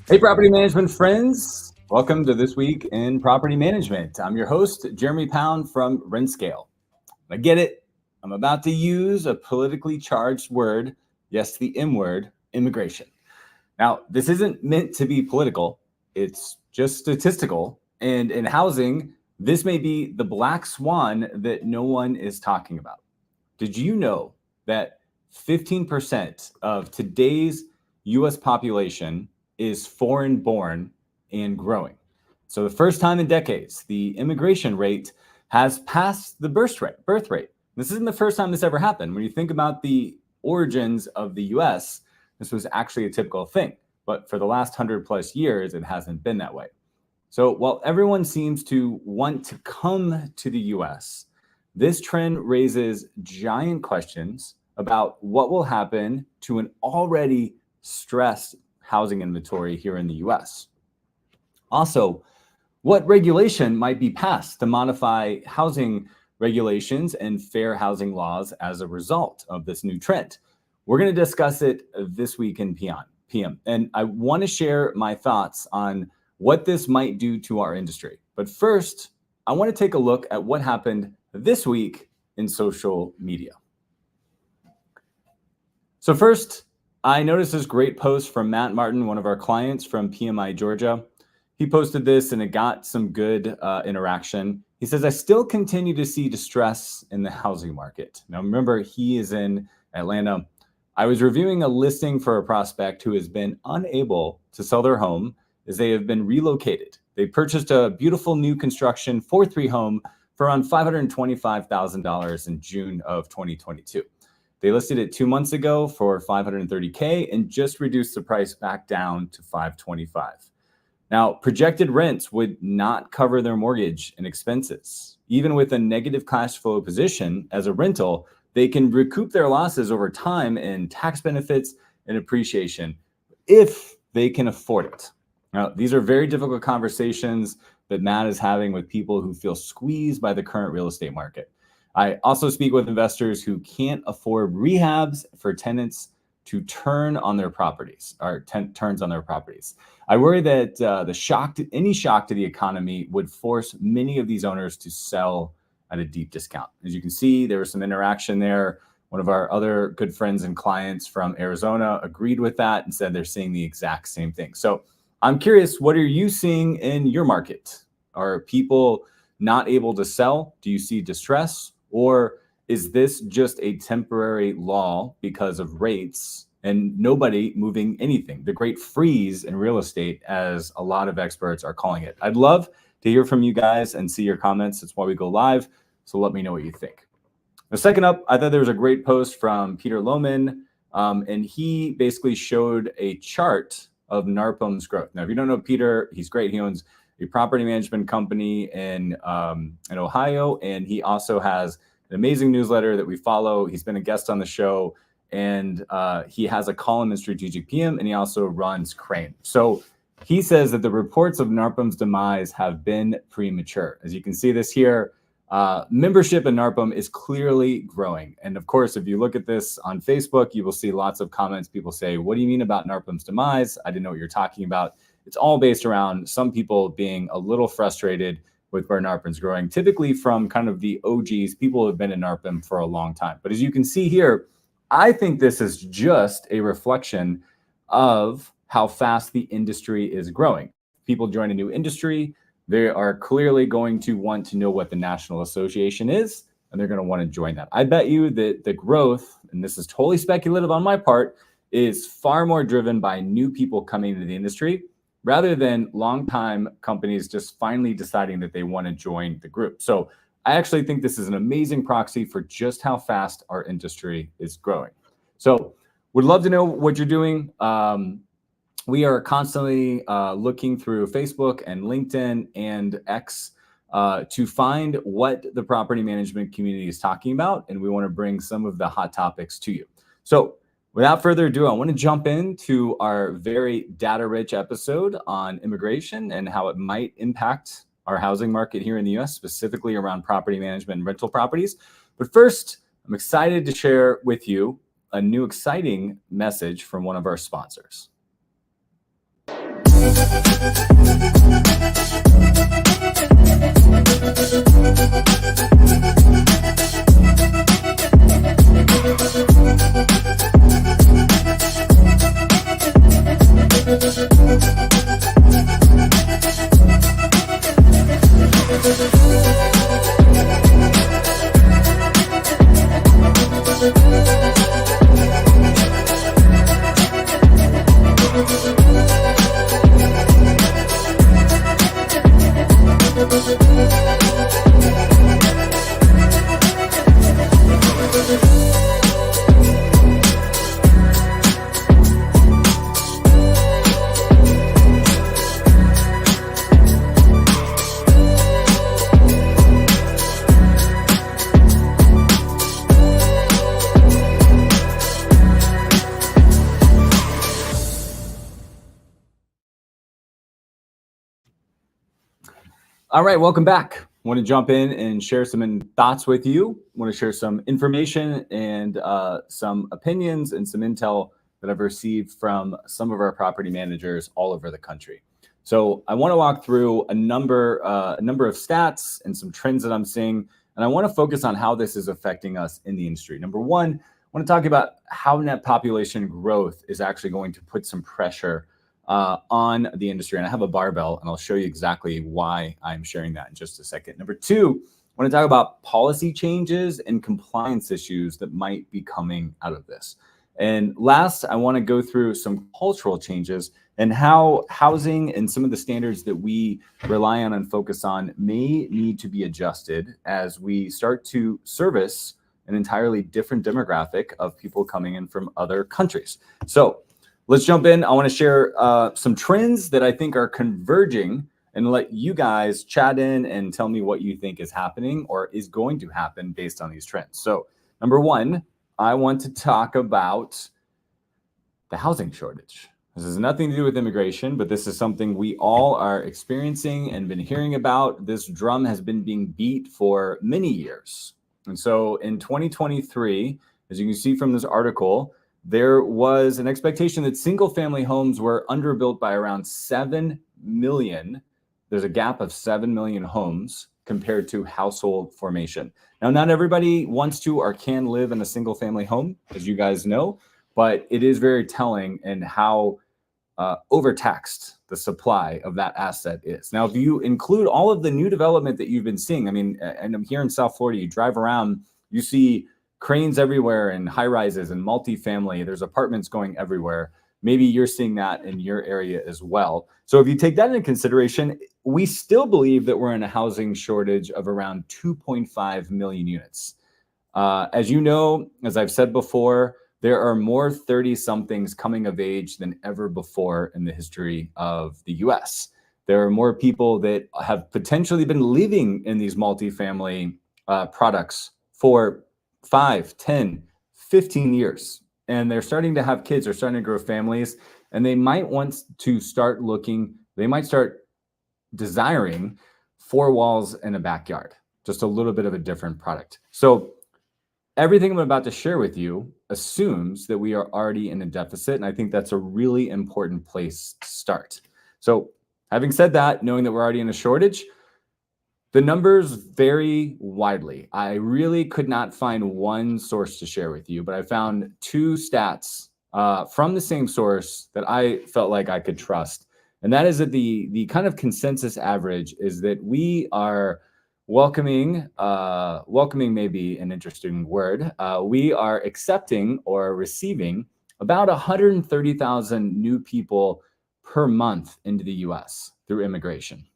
Hey, property management friends. Welcome to This Week in Property Management. I'm your host, Jeremy Pound from RentScale. I get it. I'm about to use a politically charged word. Yes, the M word, immigration. Now, this isn't meant to be political. It's just statistical. And in housing, this may be the black swan that no one is talking about. Did you know that 15% of today's US population is foreign born and growing? So, the first time in decades, the immigration rate has passed the birth rate. This isn't the first time this ever happened. When you think about the origins of the US, this was actually a typical thing. But for the last 100+ years, it hasn't been that way. So, while everyone seems to want to come to the US, this trend raises giant questions about what will happen to an already stressed housing inventory here in the US. Also, what regulation might be passed to modify housing regulations and fair housing laws as a result of this new trend? We're going to discuss it this week in PM. And I want to share my thoughts on what this might do to our industry. But first, I want to take a look at what happened this week in social media. So first, I noticed this great post from Matt Martin, one of our clients from PMI, Georgia. He posted this and it got some good interaction. He says, I still continue to see distress in the housing market. Now, remember, he is in Atlanta. I was reviewing a listing for a prospect who has been unable to sell their home as they have been relocated. They purchased a beautiful new construction 4-3 home for around $525,000 in June of 2022. They listed it 2 months ago for $530K and just reduced the price back down to $525. Now, projected rents would not cover their mortgage and expenses. Even with a negative cash flow position as a rental, they can recoup their losses over time in tax benefits and appreciation if they can afford it. Now, these are very difficult conversations that Matt is having with people who feel squeezed by the current real estate market. I also speak with investors who can't afford rehabs for tenants to turn on their properties or turns on their properties. I worry that any shock to the economy would force many of these owners to sell at a deep discount. As you can see, there was some interaction there. One of our other good friends and clients from Arizona agreed with that and said they're seeing the exact same thing. So I'm curious, what are you seeing in your market? Are people not able to sell? Do you see distress? Or is this just a temporary lull because of rates and nobody moving anything? The great freeze in real estate, as a lot of experts are calling it. I'd love to hear from you guys and see your comments. That's why we go live. So let me know what you think. Now, second up, I thought there was a great post from Peter Lohman, and he basically showed a chart of NARPM's growth. Now, if you don't know Peter, he's great. He owns a property management company in Ohio, and he also has an amazing newsletter that we follow. He's been a guest on the show, and he has a column in Strategic PM, and he also runs Crane. So he says that the reports of NARPM's demise have been premature. As you can see this here, membership in NARPM is clearly growing. And of course, if you look at this on Facebook, you will see lots of comments. People say, what do you mean about NARPM's demise? I didn't know what you're talking about. It's all based around some people being a little frustrated with where NARPM's growing, typically from kind of the OGs, people who have been in NARPM for a long time. But as you can see here, I think this is just a reflection of how fast the industry is growing. People join a new industry, they are clearly going to want to know what the National Association is, and they're going to want to join that. I bet you that the growth, and this is totally speculative on my part, is far more driven by new people coming into the industry rather than longtime companies just finally deciding that they want to join the group. So I actually think this is an amazing proxy for just how fast our industry is growing. So would love to know what you're doing. We are constantly looking through Facebook and LinkedIn and X to find what the property management community is talking about, and we want to bring some of the hot topics to you. So without further ado, I want to jump into our very data-rich episode on immigration and how it might impact our housing market here in the US, specifically around property management and rental properties. But first, I'm excited to share with you a new exciting message from one of our sponsors. All right, welcome back. I want to jump in and share some thoughts with you. I want to share some information and some opinions and some intel that I've received from some of our property managers all over the country. So I want to walk through a number of stats and some trends that I'm seeing, and I want to focus on how this is affecting us in the industry. Number one, I want to talk about how net population growth is actually going to put some pressure on the industry. And I have a barbell, and I'll show you exactly why I'm sharing that in just a second. Number two, I want to talk about policy changes and compliance issues that might be coming out of this. And last, I want to go through some cultural changes and how housing and some of the standards that we rely on and focus on may need to be adjusted as we start to service an entirely different demographic of people coming in from other countries. So let's jump in. I want to share some trends that I think are converging and let you guys chat in and tell me what you think is happening or is going to happen based on these trends. So number one, I want to talk about the housing shortage. This has nothing to do with immigration, but this is something we all are experiencing and been hearing about. This drum has been being beat for many years. And so in 2023, as you can see from this article, there was an expectation that single-family homes were underbuilt by around 7 million. There's a gap of 7 million homes compared to household formation. Now, not everybody wants to or can live in a single-family home, as you guys know, but it is very telling in how overtaxed the supply of that asset is. Now, if you include all of the new development that you've been seeing, I mean, and I'm here in South Florida, you drive around, you see cranes everywhere and high rises and multifamily. There's apartments going everywhere. Maybe you're seeing that in your area as well. So if you take that into consideration, we still believe that we're in a housing shortage of around 2.5 million units. As you know, as I've said before, there are more 30-somethings coming of age than ever before in the history of the US. There are more people that have potentially been living in these multifamily products for 5, 10, 15 years. And they're starting to have kids, they're starting to grow families, and they might want to start looking, they might start desiring 4 walls and a backyard, just a little bit of a different product. So everything I'm about to share with you assumes that we are already in a deficit, and I think that's a really important place to start. So having said that, knowing that we're already in a shortage, the numbers vary widely. I really could not find one source to share with you, but I found 2 stats from the same source that I felt like I could trust. And that is that the kind of consensus average is that we are welcoming may be an interesting word. We are accepting or receiving about 130,000 new people per month into the US through immigration.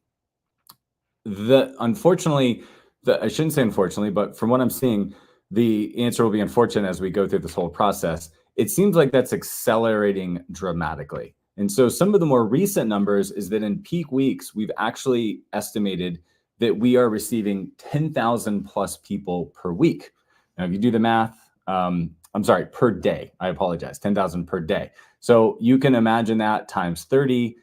Unfortunately, I shouldn't say unfortunately, but from what I'm seeing, the answer will be unfortunate as we go through this whole process. It seems like that's accelerating dramatically. And so some of the more recent numbers is that in peak weeks, we've actually estimated that we are receiving 10,000 plus people per week. Now, if you do the math, per day, I apologize, 10,000 per day. So you can imagine that times 30.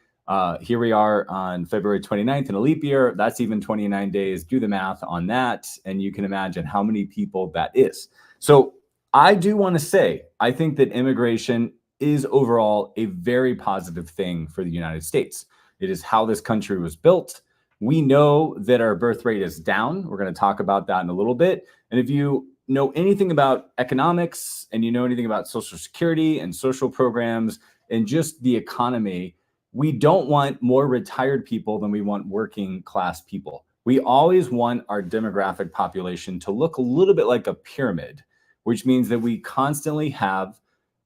Here we are on February 29th in a leap year. That's even 29 days. Do the math on that, and you can imagine how many people that is. So I do want to say, I think that immigration is overall a very positive thing for the United States. It is how this country was built. We know that our birth rate is down. We're going to talk about that in a little bit. And if you know anything about economics and you know anything about Social Security and social programs and just the economy, we don't want more retired people than we want working class people. We always want our demographic population to look a little bit like a pyramid, which means that we constantly have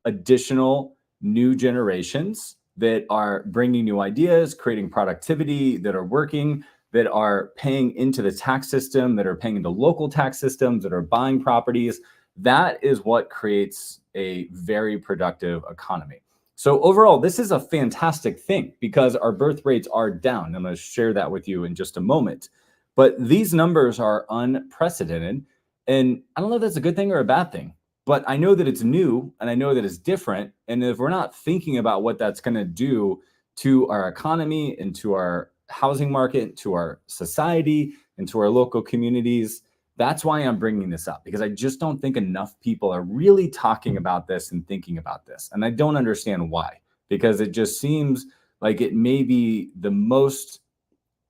additional new generations that are bringing new ideas, creating productivity, that are working, that are paying into the tax system, that are paying into local tax systems, that are buying properties. That is what creates a very productive economy. So overall, this is a fantastic thing because our birth rates are down. I'm going to share that with you in just a moment. But these numbers are unprecedented. And I don't know if that's a good thing or a bad thing, but I know that it's new and I know that it's different. And if we're not thinking about what that's going to do to our economy and to our housing market, to our society, and to our local communities, that's why I'm bringing this up, because I just don't think enough people are really talking about this and thinking about this. And I don't understand why, because it just seems like it may be the most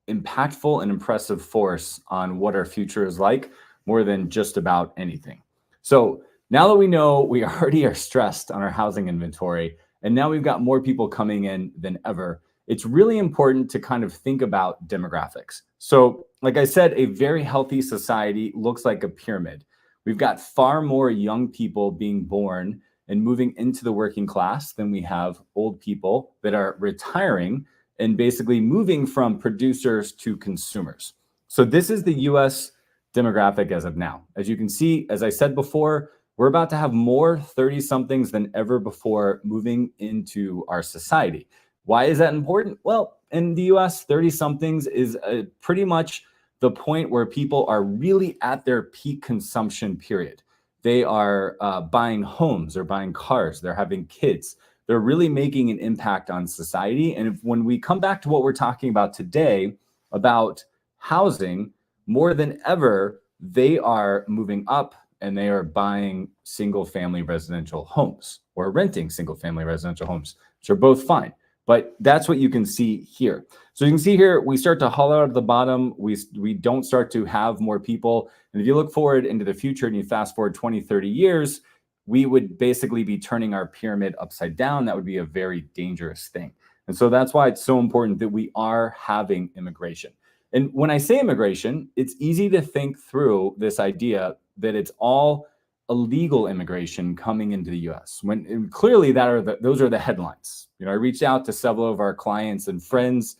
impactful and impressive force on what our future is like, more than just about anything. So now that we know we already are stressed on our housing inventory, and now we've got more people coming in than ever, it's really important to kind of think about demographics. So, like I said, a very healthy society looks like a pyramid. We've got far more young people being born and moving into the working class than we have old people that are retiring and basically moving from producers to consumers. So this is the US demographic as of now. As you can see, as I said before, we're about to have more 30 somethings than ever before moving into our society. Why is that important? Well, in the US, 30 somethings is pretty much the point where people are really at their peak consumption period. They are buying homes, they're buying cars, they're having kids. They're really making an impact on society. And when we come back to what we're talking about today, about housing, more than ever, they are moving up and they are buying single family residential homes or renting single family residential homes, which are both fine. But that's what you can see here. So you can see here, we start to hollow out at the bottom. We don't start to have more people. And if you look forward into the future and you fast forward 20, 30 years, we would basically be turning our pyramid upside down. That would be a very dangerous thing. And so that's why it's so important that we are having immigration. And when I say immigration, it's easy to think through this idea that it's all illegal immigration coming into the US. When clearly those are the headlines. You know, I reached out to several of our clients and friends,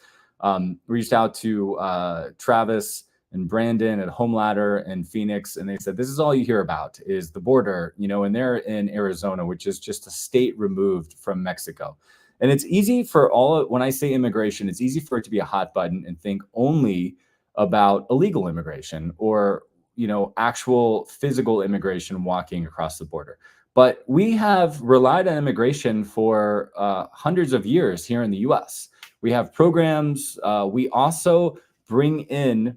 reached out to Travis and Brandon at HomeLadder and Phoenix, and they said, this is all you hear about is the border, you know, and they're in Arizona, which is just a state removed from Mexico. And it's easy when I say immigration, it's easy for it to be a hot button and think only about illegal immigration or, you know, actual physical immigration walking across the border. But we have relied on immigration for hundreds of years here in the US. We have programs. We also bring in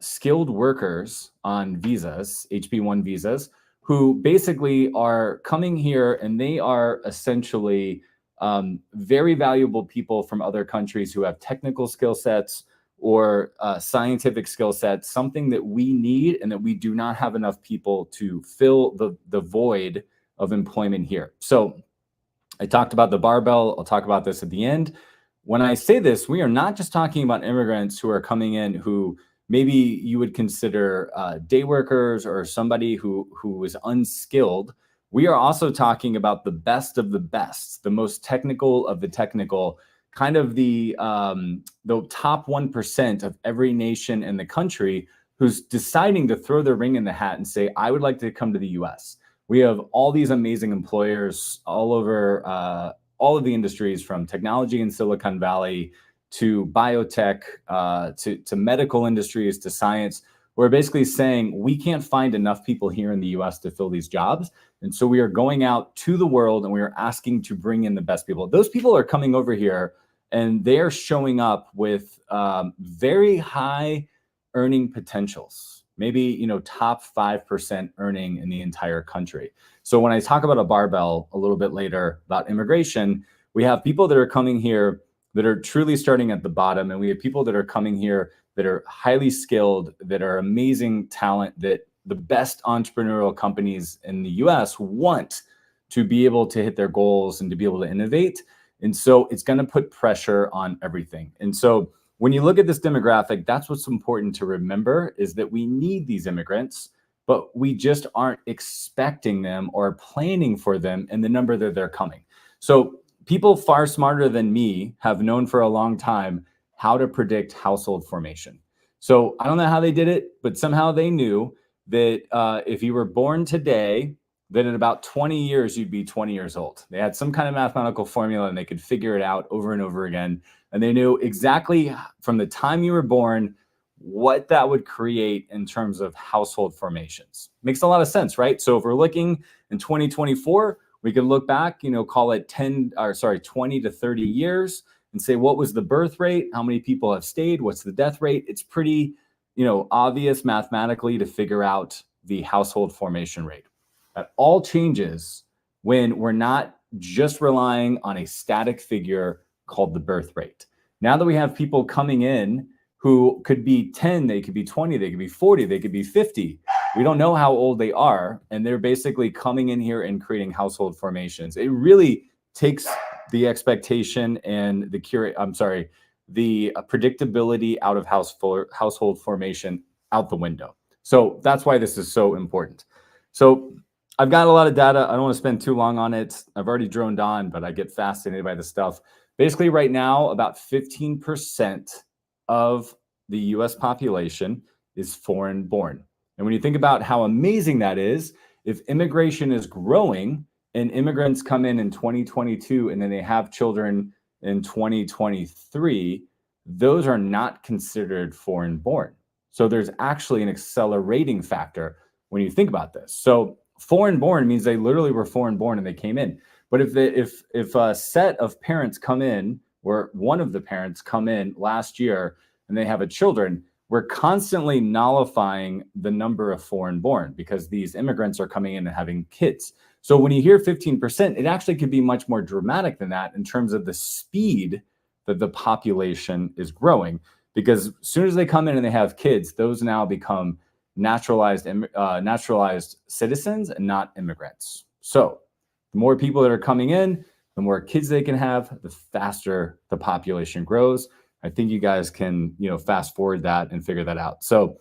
skilled workers on visas, HB1 visas, who basically are coming here and they are essentially very valuable people from other countries who have technical skill sets or scientific skill sets, something that we need and that we do not have enough people to fill the void of employment here. So I talked about the barbell. I'll talk about this at the end. When I say this, we are not just talking about immigrants who are coming in who maybe you would consider day workers or somebody who is unskilled. We are also talking about the best of the best, the most technical of the technical, kind of the top 1% of every nation in the country who's deciding to throw their ring in the hat and say, I would like to come to the US. We have all these amazing employers all over all of the industries, from technology in Silicon Valley to biotech, to medical industries, to science. We're basically saying we can't find enough people here in the US to fill these jobs. And so we are going out to the world and we are asking to bring in the best people. Those people are coming over here and they are showing up with very high earning potentials, maybe, you know, top 5% earning in the entire country. So when I talk about a barbell a little bit later about immigration, we have people that are coming here that are truly starting at the bottom. And we have people that are coming here that are highly skilled, that are amazing talent, that the best entrepreneurial companies in the US want to be able to hit their goals and to be able to innovate. And so it's going to put pressure on everything. And so when you look at this demographic, that's what's important to remember, is that we need these immigrants, but we just aren't expecting them or planning for them in the number that they're coming. So people far smarter than me have known for a long time how to predict household formation. So I don't know how they did it, but somehow they knew that if you were born today, that in about 20 years, you'd be 20 years old. They had some kind of mathematical formula and they could figure it out over and over again. And they knew exactly from the time you were born what that would create in terms of household formations. Makes a lot of sense, right? So if we're looking in 2024, we can look back, call it 20 to 30 years and say, what was the birth rate? How many people have stayed? What's the death rate? It's pretty, obvious mathematically to figure out the household formation rate. That all changes when we're not just relying on a static figure called the birth rate. Now that we have people coming in who could be 10, they could be 20, they could be 40, they could be 50. We don't know how old they are, and they're basically coming in here and creating household formations. It really takes the expectation and the predictability out of household formation out the window. So that's why this is so important. So I've got a lot of data. I don't want to spend too long on it. I've already droned on, but I get fascinated by this stuff. Basically, right now, about 15% of the US population is foreign born. And when you think about how amazing that is, if immigration is growing and immigrants come in 2022 and then they have children in 2023, those are not considered foreign born. So there's actually an accelerating factor when you think about this. So foreign born means they literally were foreign born and they came in. But if a set of parents come in, or one of the parents come in last year and they have a children, we're constantly nullifying the number of foreign born because these immigrants are coming in and having kids. So when you hear 15%, it actually could be much more dramatic than that in terms of the speed that the population is growing. Because as soon as they come in and they have kids, those now become naturalized citizens and not immigrants. So the more people that are coming in, the more kids they can have, the faster the population grows. I think you guys can, fast forward that and figure that out. So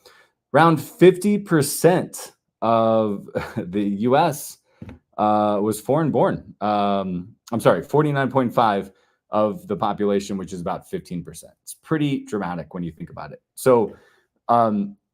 around 50% of the US was foreign born. 49.5 of the population, which is about 15%. It's pretty dramatic when you think about it. So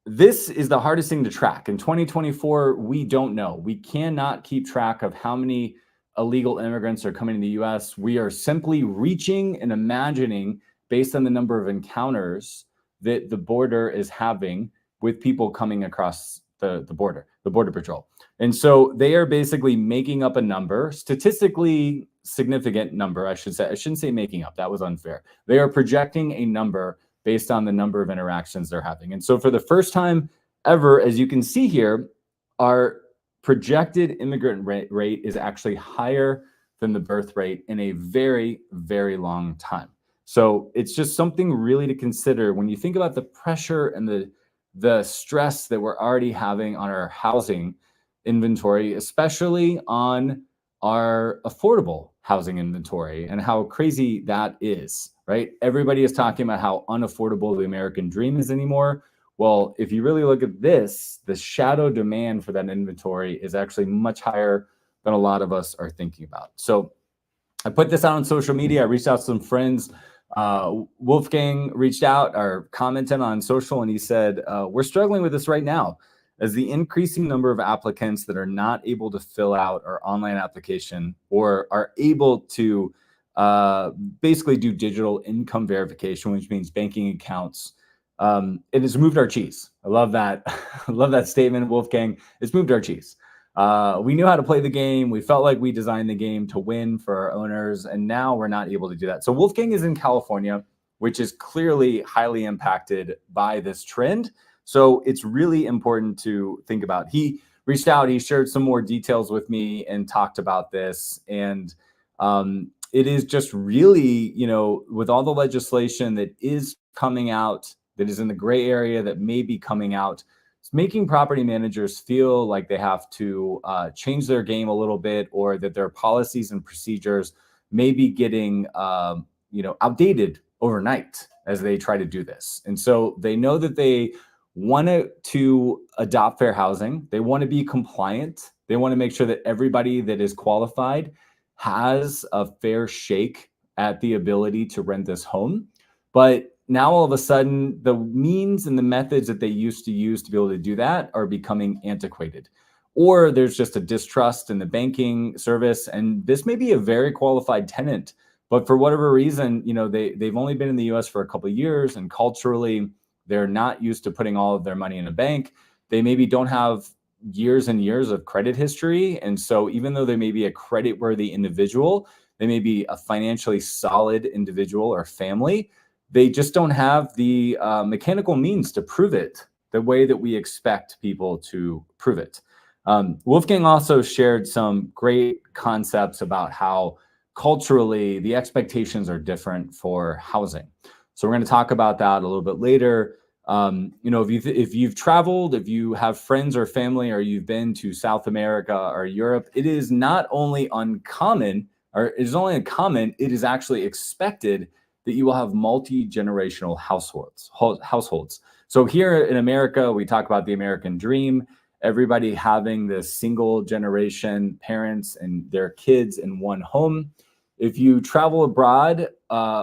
this is the hardest thing to track. In 2024, we don't know. We cannot keep track of how many illegal immigrants are coming to the US. We are simply reaching and imagining based on the number of encounters that the border is having with people coming across the border patrol. And so they are basically making up a number, statistically significant number, I should say. I shouldn't say making up, that was unfair. They are projecting a number based on the number of interactions they're having. And so for the first time ever, as you can see here, our projected immigrant rate is actually higher than the birth rate in a very, very long time. So it's just something really to consider when you think about the pressure and the stress that we're already having on our housing inventory, especially on our affordable housing inventory and how crazy that is, right? Everybody is talking about how unaffordable the American dream is anymore. Well, if you really look at this, the shadow demand for that inventory is actually much higher than a lot of us are thinking about. So I put this out on social media. I reached out to some friends. Wolfgang reached out or commented on social and he said, we're struggling with this right now as the increasing number of applicants that are not able to fill out our online application or are able to basically do digital income verification, which means banking accounts. It has moved our cheese. I love that. I love that statement, Wolfgang. It's moved our cheese. We knew how to play the game. We felt like we designed the game to win for our owners, and now we're not able to do that. So Wolfgang is in California, which is clearly highly impacted by this trend. So it's really important to think about. He reached out, he shared some more details with me and talked about this. And it is just really, with all the legislation that is coming out, that is in the gray area, that may be coming out, it's making property managers feel like they have to change their game a little bit, or that their policies and procedures may be getting, outdated overnight as they try to do this. And so they know that they want to adopt fair housing. They want to be compliant. They want to make sure that everybody that is qualified has a fair shake at the ability to rent this home. But now all of a sudden, the means and the methods that they used to use to be able to do that are becoming antiquated. Or there's just a distrust in the banking service. And this may be a very qualified tenant, but for whatever reason, they've only been in the US for a couple of years, and culturally, they're not used to putting all of their money in a bank. They maybe don't have years and years of credit history. And so even though they may be a credit-worthy individual, they may be a financially solid individual or family, they just don't have the mechanical means to prove it the way that we expect people to prove it. Wolfgang also shared some great concepts about how culturally the expectations are different for housing. So we're going to talk about that a little bit later. If you've traveled, if you have friends or family, or you've been to South America or Europe, it is not only uncommon, or it is only uncommon, it is actually expected that you will have multi-generational households. So here in America, we talk about the American dream, everybody having this single generation, parents and their kids in one home. If you travel abroad,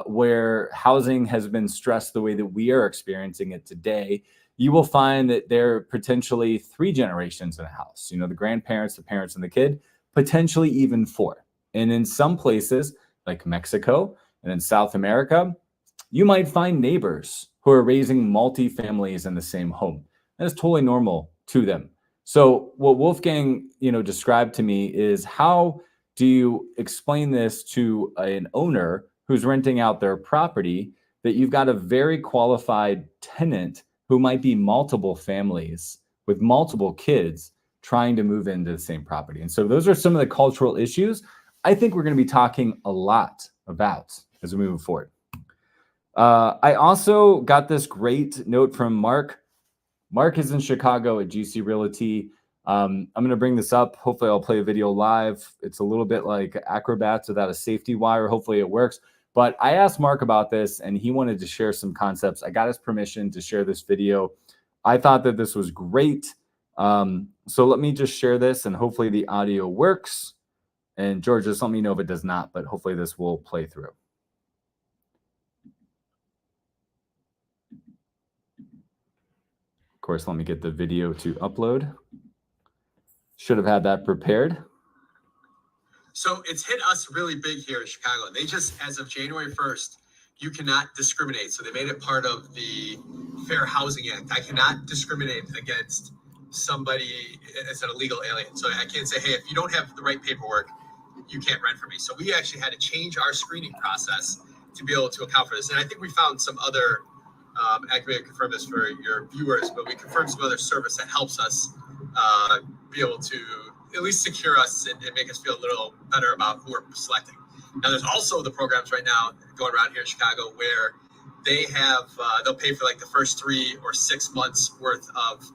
where housing has been stressed the way that we are experiencing it today, you will find that there are potentially 3 generations in a house. The grandparents, the parents, and the kid, potentially even 4. And in some places, like Mexico and in South America, you might find neighbors who are raising multi-families in the same home. That is totally normal to them. So what Wolfgang, described to me is, how do you explain this to an owner who's renting out their property, that you've got a very qualified tenant who might be multiple families with multiple kids trying to move into the same property? And so those are some of the cultural issues I think we're going to be talking a lot about as we move forward. I also got this great note from Mark. Mark is in Chicago at GC Realty. I'm going to bring this up. Hopefully I'll play a video live. It's a little bit like acrobats without a safety wire. Hopefully it works. But I asked Mark about this, and he wanted to share some concepts. I got his permission to share this video. I thought that this was great. So let me just share this, and hopefully the audio works. And George, just let me know if it does not, but hopefully this will play through. Of course, let me get the video to upload. Should have had that prepared. So it's hit us really big here in Chicago. They just, as of January 1st, you cannot discriminate. So they made it part of the Fair Housing Act. I cannot discriminate against somebody as an illegal alien. So I can't say, hey, if you don't have the right paperwork, you can't rent for me. So we actually had to change our screening process to be able to account for this. And I think we found some other, I can confirm this for your viewers, but we confirmed some other service that helps us be able to at least secure us and make us feel a little better about who we're selecting. Now, there's also the programs right now going around here in Chicago where they have, they'll pay for like the first 3 or 6 months worth of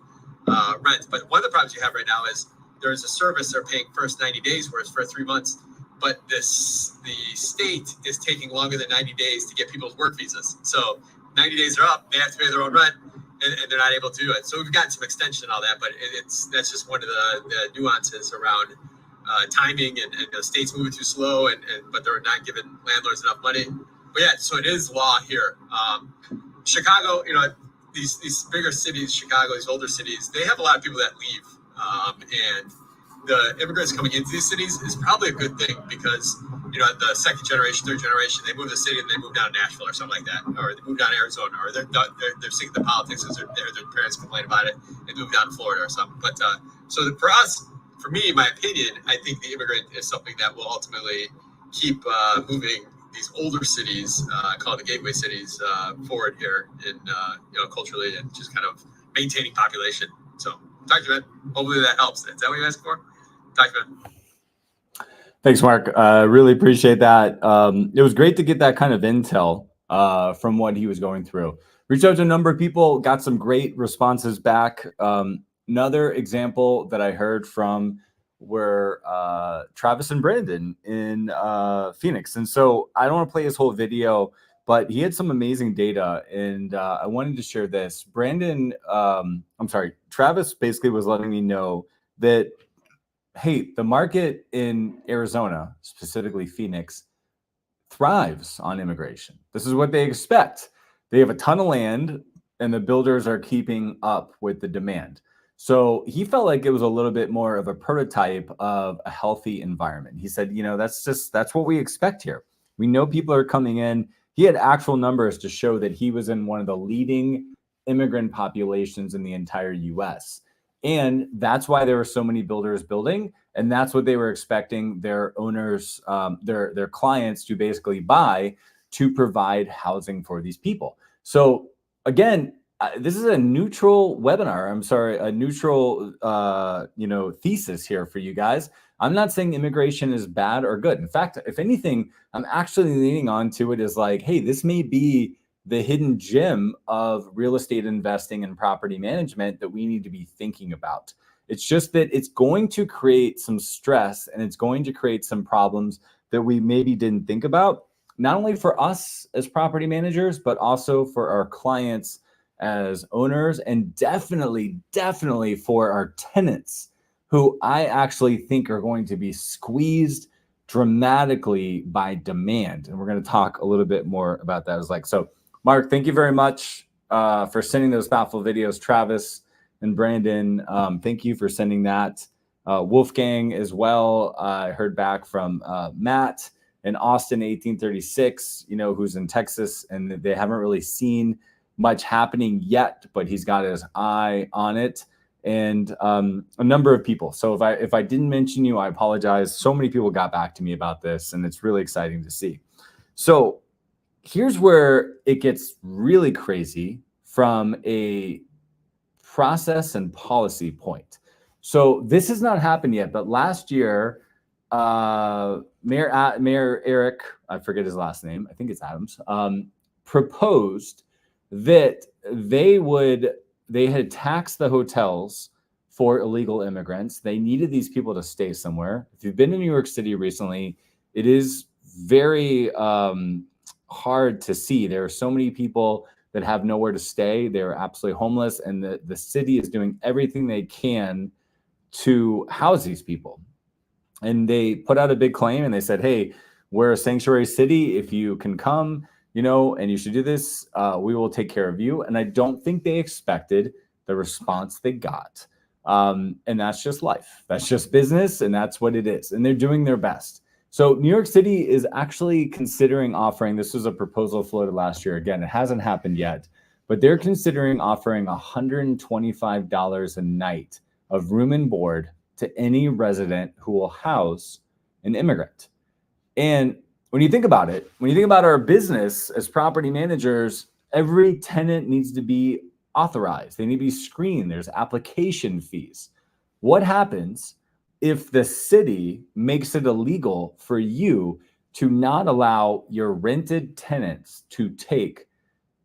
rent. But one of the problems you have right now is there's a service they're paying first 90 days worth for 3 months, but the state is taking longer than 90 days to get people's work visas. So 90 days are up, they have to pay their own rent, and they're not able to do it. So we've gotten some extension and all that, but that's just one of the nuances around timing, and the state's moving too slow, but they're not giving landlords enough money. But yeah, so it is law here. Chicago, these bigger cities, Chicago, these older cities, they have a lot of people that leave, and the immigrants coming into these cities is probably a good thing, because the second generation, third generation, they move to the city and they move down to Nashville or something like that, or they move down to Arizona, or they're sick of the politics because their parents complain about it and move down to Florida or something. But so for us, for me, my opinion, I think the immigrant is something that will ultimately keep moving these older cities, called the gateway cities, forward here in culturally, and just kind of maintaining population. So talk to you, man. Hopefully that helps. Is that what you asked for? Talk to you, man. Thanks, Mark. Really appreciate that. It was great to get that kind of intel from what he was going through. Reached out to a number of people, got some great responses back. Another example that I heard from were Travis and Brandon in Phoenix. And so I don't want to play his whole video, but he had some amazing data. And I wanted to share this. Travis basically was letting me know that hey, the market in Arizona, specifically Phoenix, thrives on immigration. This is what they expect. They have a ton of land, and the builders are keeping up with the demand. So he felt like it was a little bit more of a prototype of a healthy environment. He said, that's what we expect here. We know people are coming in. He had actual numbers to show that he was in one of the leading immigrant populations in the entire US. And that's why there were so many builders building, and that's what they were expecting their owners, their clients to basically buy to provide housing for these people. So again, this is a neutral webinar. I'm sorry, a neutral, thesis here for you guys. I'm not saying immigration is bad or good. In fact, if anything, I'm actually leaning on to it as like, hey, this may be the hidden gem of real estate investing and property management that we need to be thinking about. It's just that it's going to create some stress and it's going to create some problems that we maybe didn't think about, not only for us as property managers, but also for our clients as owners, and definitely for our tenants, who I actually think are going to be squeezed dramatically by demand. And we're going to talk a little bit more about that. So Mark, thank you very much for sending those thoughtful videos. Travis and Brandon, thank you for sending that. Wolfgang as well. I heard back from Matt in Austin, 1836, who's in Texas, and they haven't really seen much happening yet, but he's got his eye on it. And a number of people. So if I didn't mention you, I apologize. So many people got back to me about this, and it's really exciting to see. So here's where it gets really crazy from a process and policy point. So this has not happened yet, but last year, Mayor Eric, I forget his last name, I think it's Adams, proposed that they had taxed the hotels for illegal immigrants. They needed these people to stay somewhere. If you've been to New York City recently, it is very hard to see. There are so many people that have nowhere to stay. They're absolutely homeless, and the city is doing everything they can to house these people. And they put out a big claim, and they said, hey, we're a sanctuary city. If you can come, and you should do this, we will take care of you. And I don't think they expected the response they got. And that's just life. That's just business, and that's what it is. And they're doing their best. So New York City is actually considering offering, this was a proposal floated last year. Again, it hasn't happened yet, but they're considering offering $125 a night of room and board to any resident who will house an immigrant. And when you think about it, when you think about our business as property managers, every tenant needs to be authorized. They need to be screened. There's application fees. What happens if the city makes it illegal for you to not allow your rented tenants to take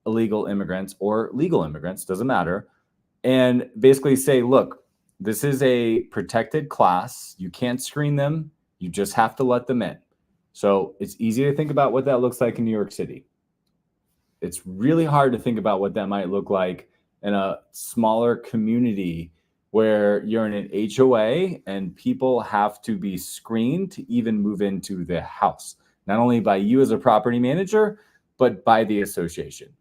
illegal immigrants or legal immigrants, doesn't matter, and basically say, look, this is a protected class. You can't screen them. You just have to let them in. So it's easy to think about what that looks like in New York City. It's really hard to think about what that might look like in a smaller community where you're in an HOA and people have to be screened to even move into the house, not only by you as a property manager, but by the association.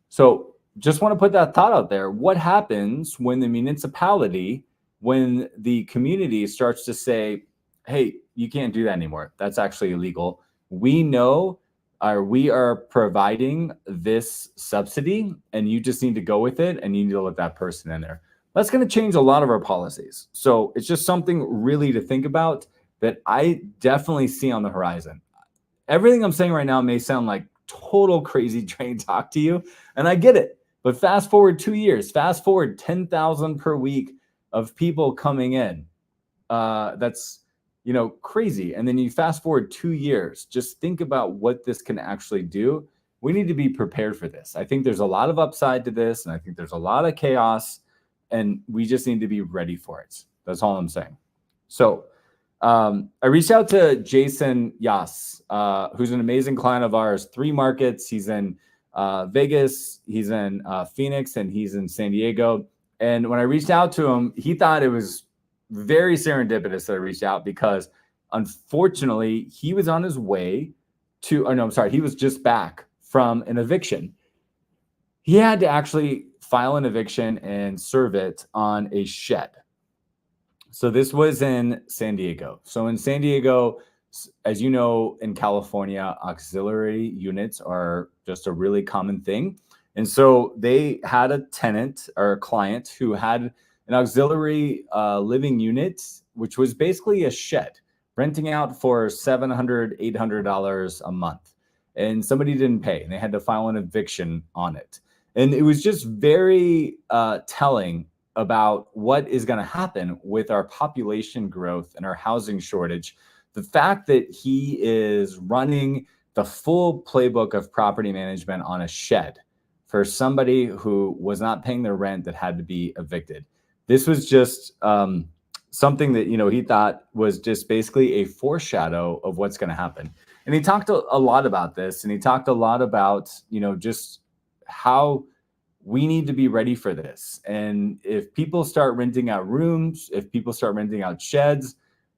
So just want to put that thought out there. What happens when the municipality, when the community starts to say, hey, you can't do that anymore. That's actually illegal. We know we are providing this subsidy and you just need to go with it and you need to let that person in there. That's going to change a lot of our policies. So it's just something really to think about that I definitely see on the horizon. Everything I'm saying right now may sound like total crazy train talk to you, and I get it. But fast forward 2 years, fast forward 10,000 per week of people coming in. That's crazy. And then you fast forward 2 years, just think about what this can actually do. We need to be prepared for this. I think there's a lot of upside to this, and I think there's a lot of chaos, and we just need to be ready for it. That's all I'm saying. So I reached out to Jason Yas, who's an amazing client of ours. 3 markets. He's in Vegas, he's in Phoenix, and he's in San Diego. And when I reached out to him, he thought it was very serendipitous that I reached out, because unfortunately he was on his way to, or no, I'm sorry, he was just back from an eviction. He had to actually file an eviction and serve it on a shed. So this was in San Diego. So in San Diego, as you know, in California, auxiliary units are just a really common thing. And so they had a tenant or a client who had an auxiliary living unit, which was basically a shed, renting out for $700, $800 a month. And somebody didn't pay, and they had to file an eviction on it. And it was just very telling about what is going to happen with our population growth and our housing shortage. The fact that he is running the full playbook of property management on a shed for somebody who was not paying their rent that had to be evicted. This was just something that, he thought was just basically a foreshadow of what's going to happen. And he talked a lot about this, and he talked a lot about, just how we need to be ready for this. And if people start renting out rooms, if people start renting out sheds,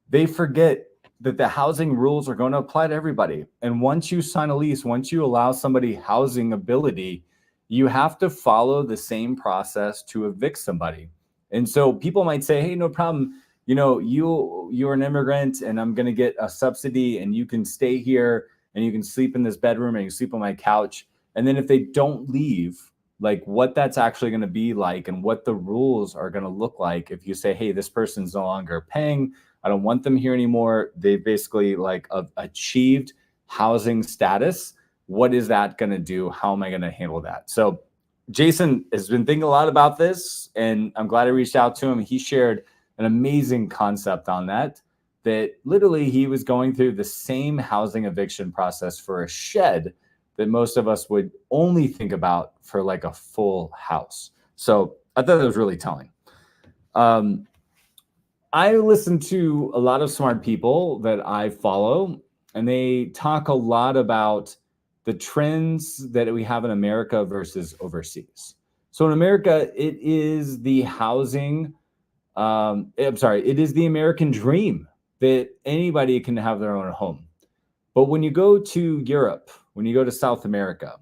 they forget that the housing rules are going to apply to everybody. And once you sign a lease, once you allow somebody housing ability, you have to follow the same process to evict somebody. And so people might say, hey, no problem. You're an immigrant, and I'm going to get a subsidy, and you can stay here, and you can sleep in this bedroom, and you can sleep on my couch. And then if they don't leave, like what that's actually going to be like and what the rules are going to look like if you say, hey, this person's no longer paying, I don't want them here anymore. They basically achieved housing status. What is that going to do? How am I going to handle that? So Jason has been thinking a lot about this, and I'm glad I reached out to him. He shared an amazing concept on that literally he was going through the same housing eviction process for a shed that most of us would only think about for like a full house. So I thought that was really telling. I listen to a lot of smart people that I follow, and they talk a lot about the trends that we have in America versus overseas. So in America, it is the housing, it is the American dream that anybody can have their own home. But when you go to Europe, when you go to South America,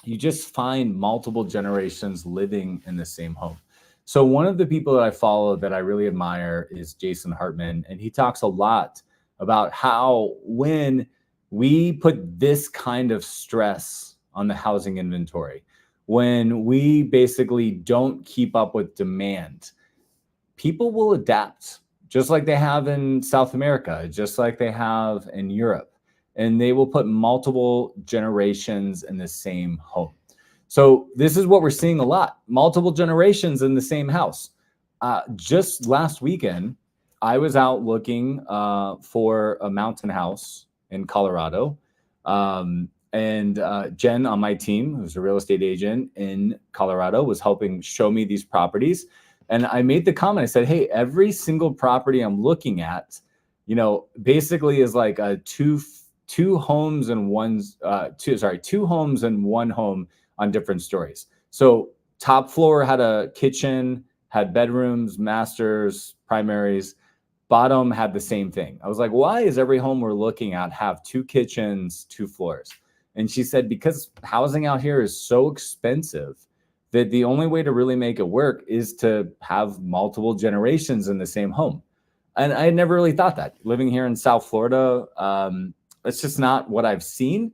you just find multiple generations living in the same home. So one of the people that I follow that I really admire is Jason Hartman, and he talks a lot about how when we put this kind of stress on the housing inventory, when we basically don't keep up with demand, people will adapt, just like they have in South America, just like they have in Europe, and they will put multiple generations in the same home. So this is what we're seeing a lot, multiple generations in the same house. Just last weekend, I was out looking for a mountain house in Colorado. And Jen on my team, who's a real estate agent in Colorado, was helping show me these properties. And I made the comment, I said, hey, every single property I'm looking at, basically is like a two homes and two homes and one home on different stories. So top floor had a kitchen, had bedrooms, masters, primaries. Bottom had the same thing. I was like, why is every home we're looking at have 2 kitchens, 2 floors? And she said, because housing out here is so expensive that the only way to really make it work is to have multiple generations in the same home. And I had never really thought that. Living here in South Florida, that's just not what I've seen.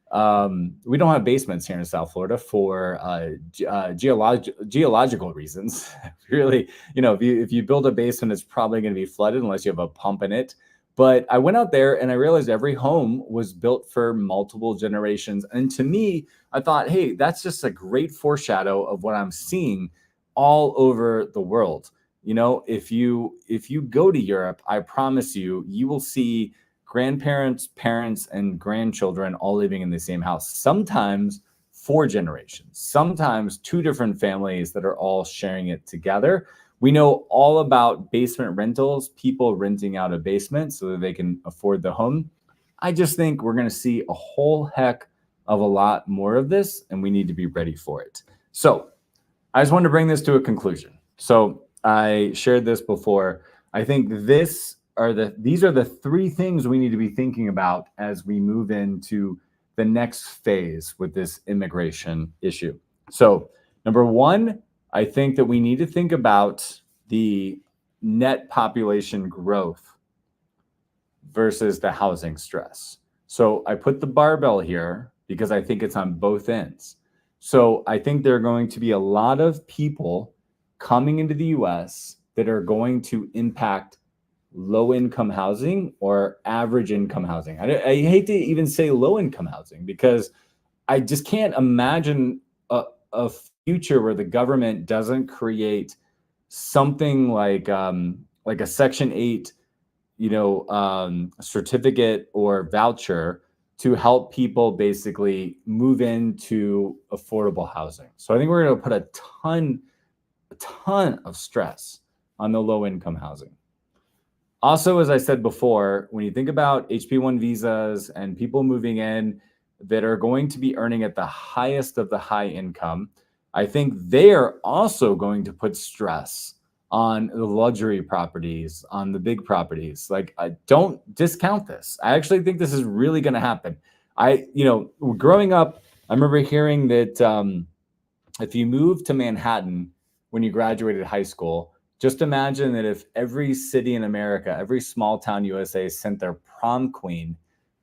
We don't have basements here in South Florida for geological reasons. Really, if you build a basement, it's probably going to be flooded unless you have a pump in it. But I went out there and I realized every home was built for multiple generations. And to me, I thought, hey, that's just a great foreshadow of what I'm seeing all over the world. if you go to Europe, I promise you will see grandparents, parents, and grandchildren all living in the same house. Sometimes 4 generations, sometimes 2 different families that are all sharing it together. We know all about basement rentals, people renting out a basement so that they can afford the home. I just think we're going to see a whole heck of a lot more of this, and we need to be ready for it. So I just wanted to bring this to a conclusion. So I shared this before. I think these are the 3 things we need to be thinking about as we move into the next phase with this immigration issue. So number 1, I think that we need to think about the net population growth versus the housing stress. So I put the barbell here because I think it's on both ends. So I think there are going to be a lot of people coming into the US that are going to impact low income housing or average income housing. I hate to even say low income housing because I just can't imagine a future where the government doesn't create something like a Section 8 certificate or voucher to help people basically move into affordable housing. So I think we're going to put a ton of stress on the low income housing. Also, as I said before, when you think about HP1 visas and people moving in that are going to be earning at the highest of the high income, I think they are also going to put stress on the luxury properties, on the big properties. Like, I don't discount this. I actually think this is really going to happen. Growing up, I remember hearing that if you moved to Manhattan when you graduated high school, just imagine that if every city in America, every small town USA sent their prom queen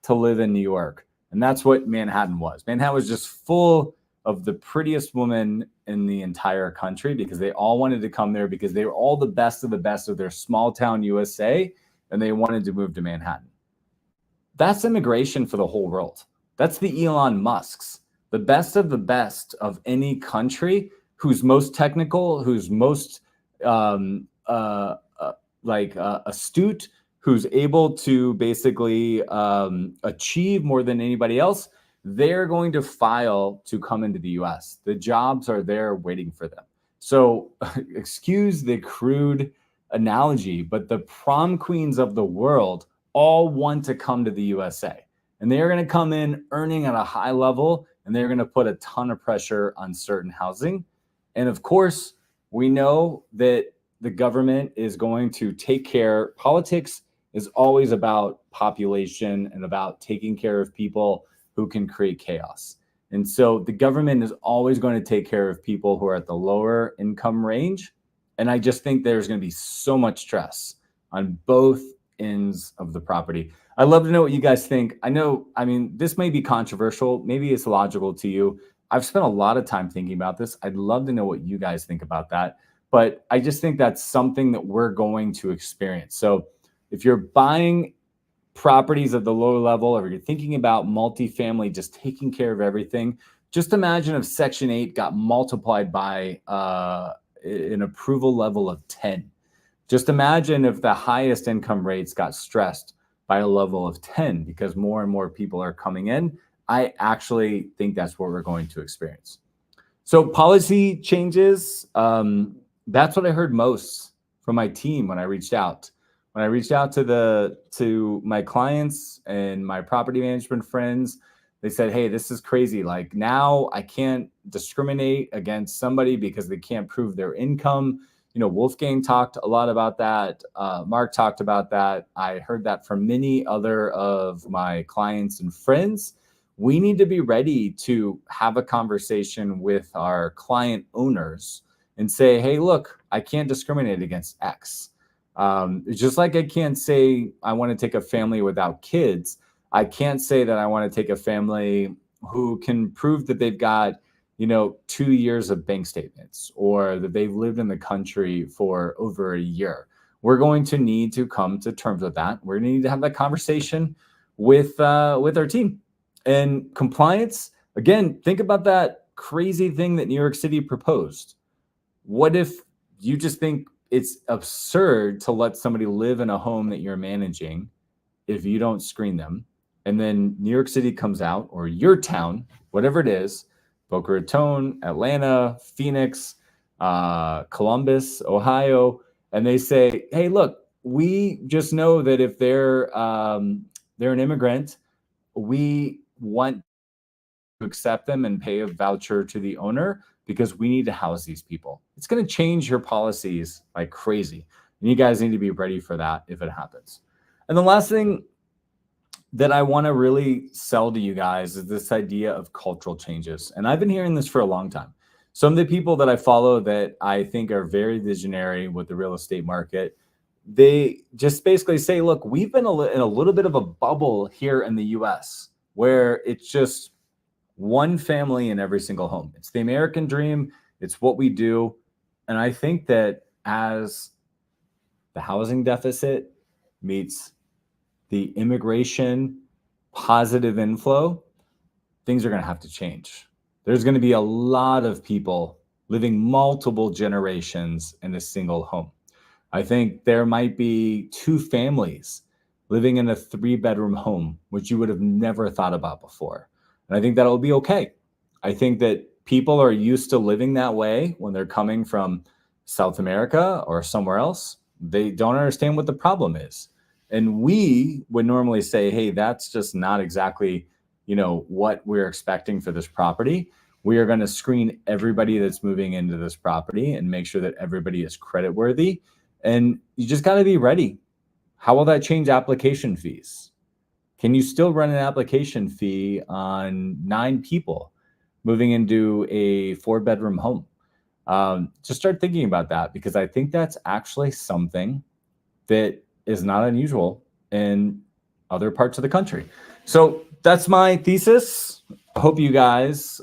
to live in New York. And that's what Manhattan was. Manhattan was just full of the prettiest women in the entire country because they all wanted to come there because they were all the best of their small town USA, and they wanted to move to Manhattan. That's immigration for the whole world. That's the Elon Musks, the best of any country who's most technical, who's most astute, who's able to basically achieve more than anybody else. They're going to file to come into the US. The jobs are there waiting for them. So excuse the crude analogy, but the prom queens of the world all want to come to the USA. And they're going to come in earning at a high level, and they're going to put a ton of pressure on certain housing. And of course, we know that the government is going to take care. Politics is always about population and about taking care of people who can create chaos. And so the government is always going to take care of people who are at the lower income range. And I just think there's going to be so much stress on both ends of the property. I'd love to know what you guys think. This may be controversial. Maybe it's logical to you. I've spent a lot of time thinking about this. I'd love to know what you guys think about that. But I just think that's something that we're going to experience. So if you're buying properties at the lower level, or you're thinking about multifamily, just taking care of everything, just imagine if Section 8 got multiplied by an approval level of 10. Just imagine if the highest income rates got stressed by a level of 10 because more and more people are coming in. I actually think that's what we're going to experience. So policy changes, that's what I heard most from my team when I reached out. When I reached out to my clients and my property management friends, they said, hey, this is crazy. Like, now I can't discriminate against somebody because they can't prove their income. Wolfgang talked a lot about that. Mark talked about that. I heard that from many other of my clients and friends. We need to be ready to have a conversation with our client owners and say, hey, look, I can't discriminate against X. Just like I can't say I want to take a family without kids, I can't say that I want to take a family who can prove that they've got 2 years of bank statements or that they've lived in the country for over a year. We're going to need to come to terms with that. We're going to need to have that conversation with our team. And compliance, again, think about that crazy thing that New York City proposed. What if you just think it's absurd to let somebody live in a home that you're managing if you don't screen them. And then New York City comes out, or your town, whatever it is, Boca Raton, Atlanta, Phoenix, Columbus, Ohio, and they say, hey, look, we just know that if they're an immigrant, we want to accept them and pay a voucher to the owner because we need to house these people. It's going to change your policies like crazy. And you guys need to be ready for that if it happens. And the last thing that I want to really sell to you guys is this idea of cultural changes. And I've been hearing this for a long time. Some of the people that I follow that I think are very visionary with the real estate market, they just basically say, look, we've been in a little bit of a bubble here in the US where it's just one family in every single home. It's the American dream. It's what we do. And I think that as the housing deficit meets the immigration positive inflow, things are going to have to change. There's going to be a lot of people living multiple generations in a single home. I think there might be 2 families living in a 3-bedroom home, which you would have never thought about before. And I think that'll be okay. I think that people are used to living that way when they're coming from South America or somewhere else. They don't understand what the problem is. And we would normally say, hey, that's just not exactly, what we're expecting for this property. We are going to screen everybody that's moving into this property and make sure that everybody is creditworthy. And you just got to be ready. How will that change application fees? Can you still run an application fee on 9 people moving into a 4-bedroom home? Just start thinking about that, because I think that's actually something that is not unusual in other parts of the country. So that's my thesis. I hope you guys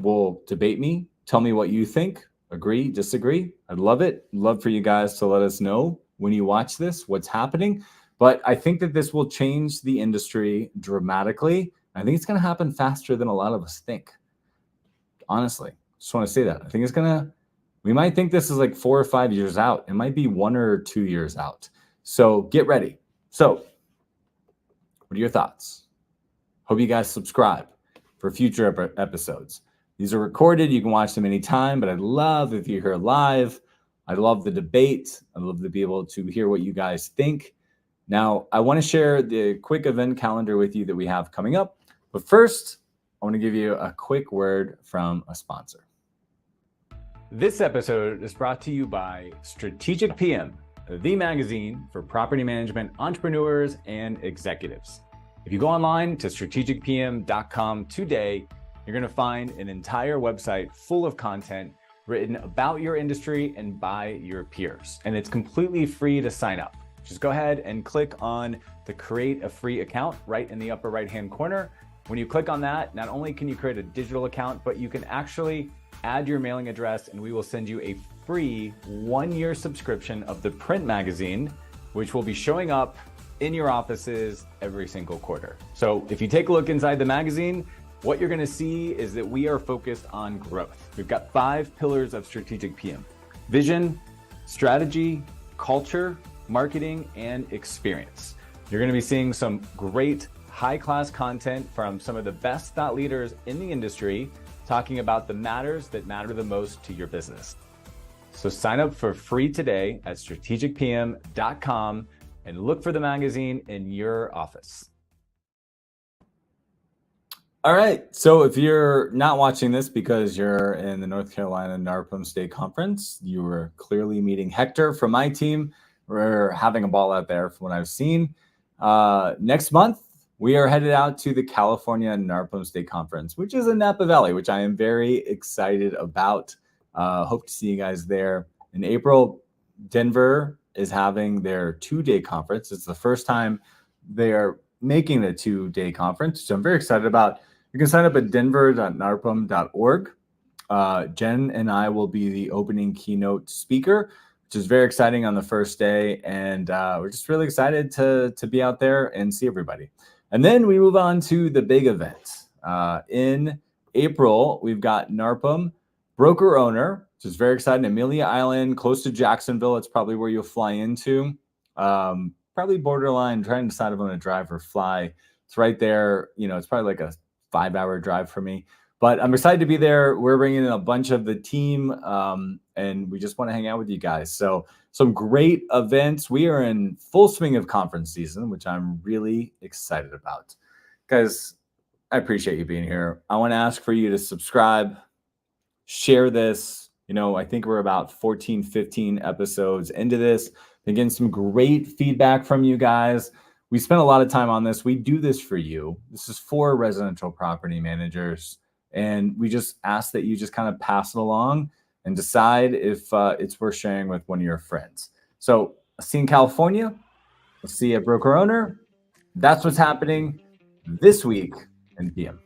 will debate me. Tell me what you think. Agree, disagree. I'd love it. Love for you guys to let us know when you watch this, what's happening. But I think that this will change the industry dramatically. I think it's going to happen faster than a lot of us think. Honestly, just want to say that. I think we might think this is like 4 or 5 years out. It might be 1 or 2 years out. So get ready. So what are your thoughts? Hope you guys subscribe for future episodes. These are recorded. You can watch them anytime, but I'd love if you're here live. I love the debate. I'd love to be able to hear what you guys think. Now, I want to share the quick event calendar with you that we have coming up. But first, I want to give you a quick word from a sponsor. This episode is brought to you by Strategic PM, the magazine for property management entrepreneurs and executives. If you go online to strategicpm.com today, you're going to find an entire website full of content written about your industry and by your peers. And it's completely free to sign up. Just go ahead and click on the create a free account right in the upper right-hand corner. When you click on that, not only can you create a digital account, but you can actually add your mailing address and we will send you a free 1-year subscription of the print magazine, which will be showing up in your offices every single quarter. So if you take a look inside the magazine, what you're going to see is that we are focused on growth. We've got 5 pillars of Strategic PM: vision, strategy, culture, marketing, and experience. You're going to be seeing some great high-class content from some of the best thought leaders in the industry talking about the matters that matter the most to your business. So sign up for free today at strategicpm.com and look for the magazine in your office. All right, so if you're not watching this because you're in the North Carolina NARPM State Conference, you were clearly meeting Hector from my team. We're having a ball out there from what I've seen. Next month, we are headed out to the California NARPM State Conference, which is in Napa Valley, which I am very excited about. Hope to see you guys there. In April, Denver is having their 2-day conference. It's the first time they are making a 2-day conference, so I'm very excited about. You can sign up at denver.narpm.org. Jen and I will be the opening keynote speaker, which is very exciting on the first day. And we're just really excited to be out there and see everybody. And then we move on to the big event. In April, we've got NARPM broker owner which is very exciting. Amelia Island, close to Jacksonville. It's probably where you'll fly into. Probably borderline, trying to decide if I'm going to drive or fly. It's right there. It's probably like a 5-hour drive for me. But I'm excited to be there. We're bringing in a bunch of the team, and we just want to hang out with you guys. So some great events. We are in full swing of conference season, which I'm really excited about. Guys, I appreciate you being here. I want to ask for you to subscribe, share this. I think we're about 14, 15 episodes into this. Again, some great feedback from you guys. We spent a lot of time on this. We do this for you. This is for residential property managers. And we just ask that you just kind of pass it along and decide if it's worth sharing with one of your friends. So I'll see you in California. I'll see you at Broker Owner. That's what's happening this week in PM.